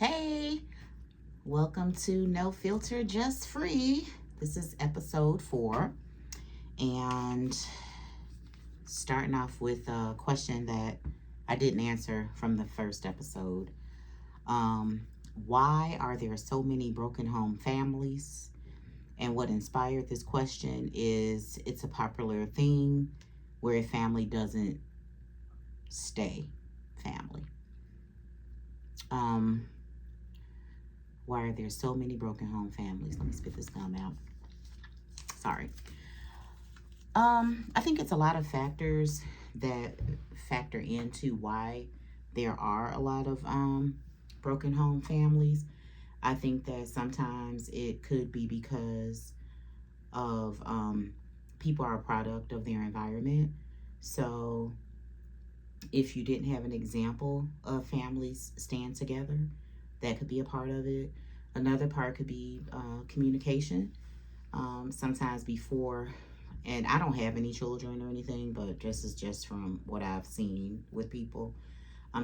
Hey, welcome to No Filter, Just Free. This is episode 4, and starting off with a question that I didn't answer from the first episode. Um, why are there so many broken home families? And what inspired this question is it's a popular thing where a family doesn't stay family. Um, why are there so many broken home families? Let me spit this gum out. Sorry. I think it's a lot of factors that factor into why there are a lot of broken home families. I think that sometimes it could be because of people are a product of their environment. So if you didn't have an example of families staying together, that could be a part of it. Another part could be communication. Sometimes before, and I don't have any children or anything, but this is just from what I've seen with people.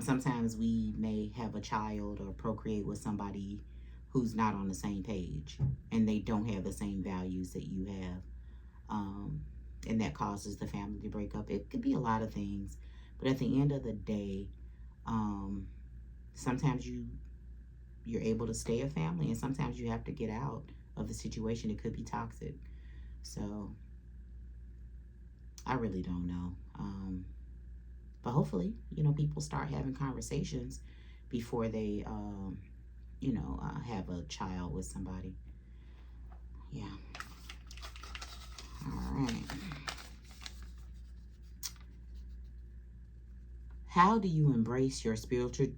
Sometimes we may have a child or procreate with somebody who's not on the same page and they don't have the same values that you have. And that causes the family to break up. It could be a lot of things, but at the end of the day, sometimes you're able to stay a family, and sometimes you have to get out of the situation. It could be toxic. So I really don't know. But hopefully, people start having conversations before they, have a child with somebody. Yeah. All right. How do you embrace your spiritual?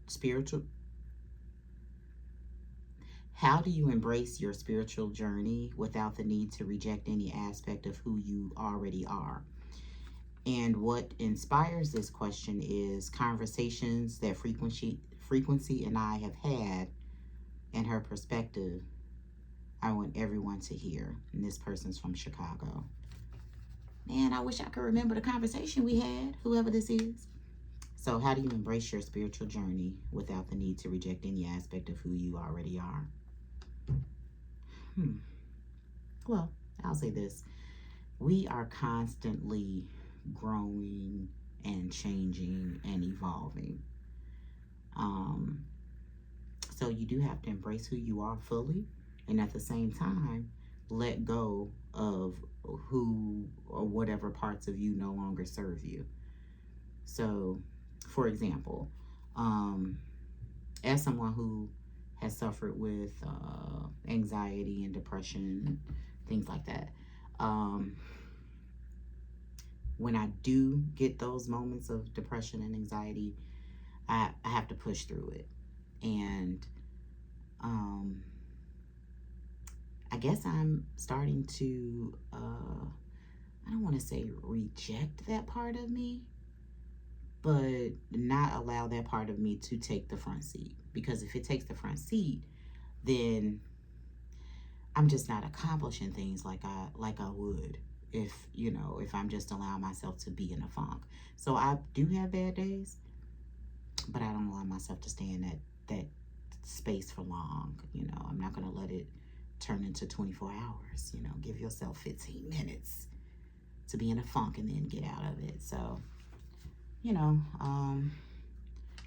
How do you embrace your spiritual journey without the need to reject any aspect of who you already are? And what inspires this question is conversations that Frequency and I have had, and her perspective I want everyone to hear. And this person's from Chicago. Man, I wish I could remember the conversation we had, whoever this is. So how do you embrace your spiritual journey without the need to reject any aspect of who you already are? Well, I'll say this. We are constantly growing and changing and evolving. So you do have to embrace who you are fully, and at the same time, let go of who or whatever parts of you no longer serve you. So, for example, as someone who has suffered with anxiety and depression, things like that, when I do get those moments of depression and anxiety, I have to push through it. And I guess I'm starting to, I don't want to say reject that part of me, but not allow that part of me to take the front seat. Because if it takes the front seat, then I'm just not accomplishing things like I would if I'm just allowing myself to be in a funk. So I do have bad days, but I don't allow myself to stay in that space for long. I'm not going to let it turn into 24 hours. Give yourself 15 minutes to be in a funk and then get out of it. So,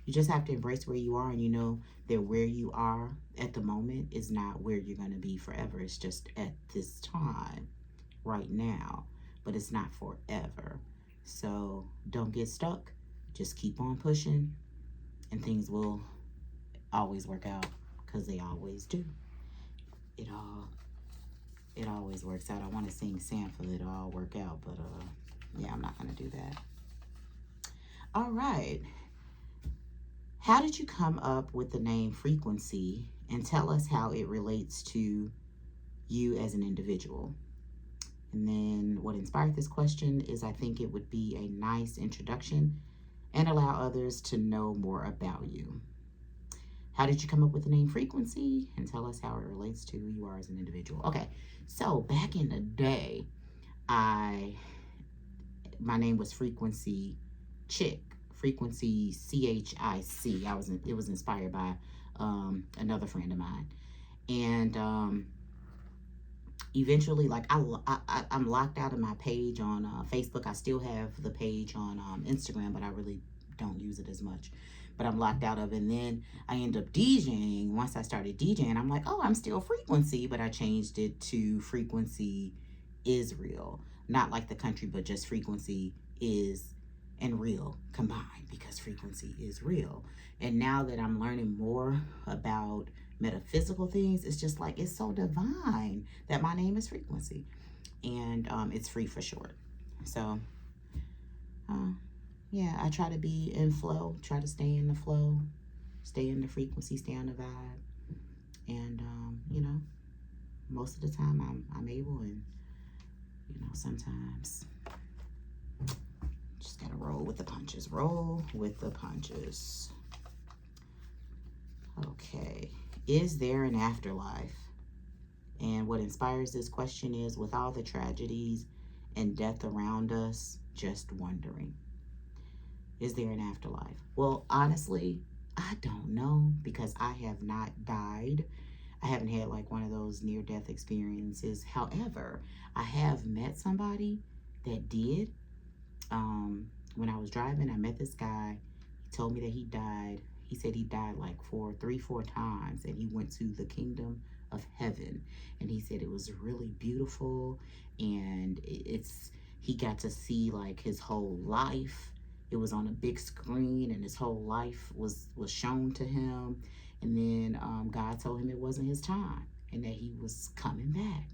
you just have to embrace where you are, and that where you are at the moment is not where you're going to be forever. It's just at this time, right now, but it's not forever. So don't get stuck. Just keep on pushing, and things will always work out, because they always do. It always works out. I want to sing Sample It'll All Work Out, but yeah, I'm not going to do that. All right. How did you come up with the name Frequency, and tell us how it relates to you as an individual? And then what inspired this question is I think it would be a nice introduction and allow others to know more about you. How did you come up with the name Frequency, and tell us how it relates to who you are as an individual? Okay, so back in the day, my name was Frequency Chick Frequency CHIC. It was inspired by another friend of mine. And eventually, like I'm locked out of my page on Facebook. I still have the page on Instagram, but I really don't use it as much. But I'm locked out of it. And then I end up DJing. Once I started DJing, I'm like, oh, I'm still Frequency, but I changed it to Frequency Israel. Not like the country, but just Frequency is and real combined, because frequency is real. And now that I'm learning more about metaphysical things, it's just like, it's so divine that my name is Frequency. And it's free for short. So yeah, I try to be in flow, try to stay in the flow, stay in the frequency, stay on the vibe. And you know, most of the time I'm able, and you know, sometimes just gotta roll with the punches. Roll with the punches. Okay. Is there an afterlife? And what inspires this question is, with all the tragedies and death around us, just wondering. Is there an afterlife? Well, honestly, I don't know, because I have not died. I haven't had like one of those near-death experiences. However, I have met somebody that did. When I was driving, I met this guy. He told me that he died. He said he died like 4 times, and he went to the kingdom of heaven. And he said it was really beautiful, and he got to see like his whole life. It was on a big screen, and his whole life was shown to him. And then God told him it wasn't his time, and that he was coming back,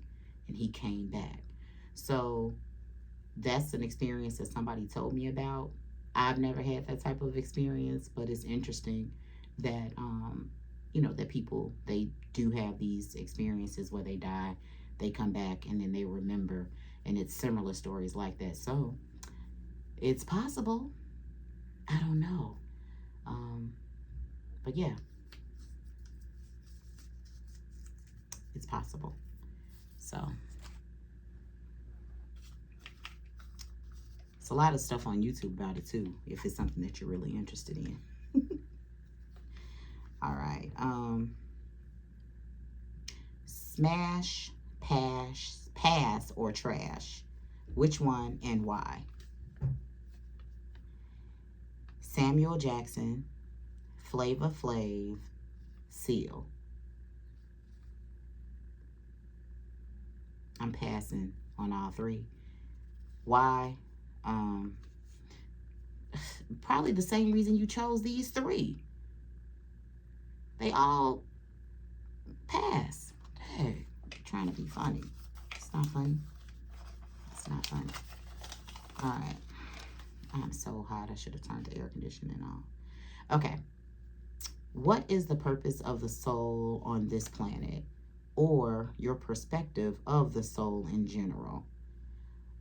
and he came back. So that's an experience that somebody told me about. I've never had that type of experience, but it's interesting that, you know, that people, they do have these experiences where they die, they come back, and then they remember, and it's similar stories like that. So it's possible. I don't know. But yeah, it's possible. So it's a lot of stuff on YouTube about it too, if it's something that you're really interested in. All right. Smash, pass, or trash. Which one and why? Samuel Jackson, Flavor Flav, Seal. I'm passing on all three. Why? Probably the same reason you chose these three. They all pass. Hey, trying to be funny. It's not funny. It's not funny. All right. I'm so hot. I should have turned the air conditioning on. Okay. What is the purpose of the soul on this planet, or your perspective of the soul in general?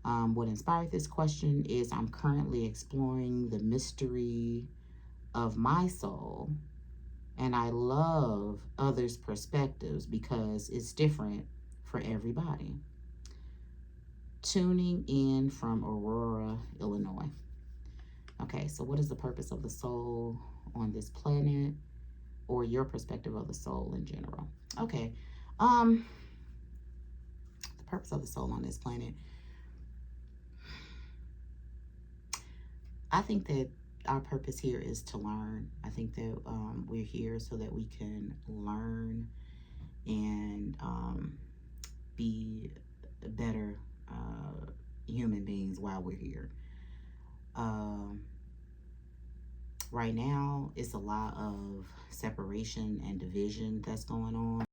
What inspired this question is I'm currently exploring the mystery of my soul, and I love others' perspectives because it's different for everybody. Tuning in from Aurora, Illinois. Okay, so what is the purpose of the soul on this planet, or your perspective of the soul in general? Okay, the purpose of the soul on this planet. I think that our purpose here is to learn. I think that we're here so that we can learn and be better human beings while we're here. Right now, it's a lot of separation and division that's going on.